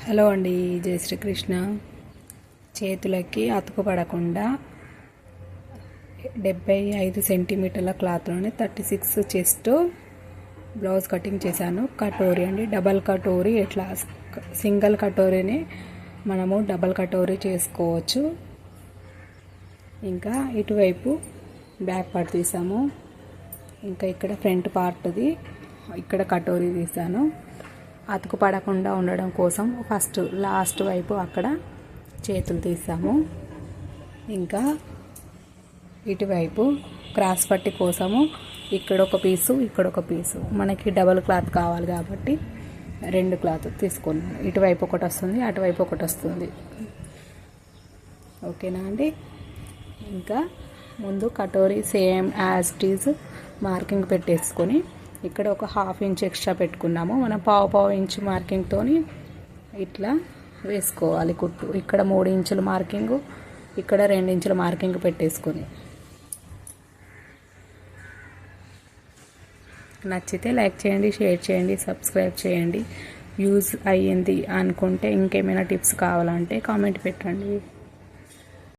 Hello అండి, జై శ్రీకృష్ణ. చేతులకి అతుకు పడకుండా 75 సెంటీమీటర్ల క్లాత్లోనే 36 చెస్ట్ బ్లౌజ్ కటింగ్ చేశాను. కటోరీ అండి, డబల్ కటోరీ. ఇట్లా సింగిల్ కటోరీని మనము డబల్ కటోరీ చేసుకోవచ్చు. ఇంకా ఇటువైపు బ్యాక్ పార్ట్ తీసాము. ఇంకా ఇక్కడ ఫ్రంట్ పార్ట్ది ఇక్కడ కటోరీ తీసాను. అతుకు పడకుండా ఉండడం కోసం ఫస్ట్ లాస్ట్ వైపు అక్కడ చేతులు తీసాము. ఇంకా ఇటువైపు క్రాస్ పట్టి కోసము ఇక్కడ ఒక పీసు, ఇక్కడ ఒక పీసు. మనకి డబల్ క్లాత్ కావాలి కాబట్టి 2 క్లాత్ తీసుకున్నాను. ఇటువైపు ఒకటి వస్తుంది, అటువైపు ఒకటి వస్తుంది. ఓకేనా అండి. ఇంకా ముందు katori same as it is marking పెట్టేసుకొని ఇక్కడ ఒక 1/2 ఇంచ్ ఎక్స్ట్రా పెట్టుకున్నాము. మనం పావు ఇంచు మార్కింగ్తో ఇట్లా వేసుకోవాలి కుట్టు. ఇక్కడ 3 ఇంచుల మార్కింగు, ఇక్కడ 2 ఇంచుల మార్కింగ్ పెట్టేసుకొని, నచ్చితే లైక్ చేయండి, షేర్ చేయండి, సబ్స్క్రైబ్ చేయండి. యూజ్ అయ్యింది అనుకుంటే ఇంకేమైనా టిప్స్ కావాలంటే కామెంట్ పెట్టండి.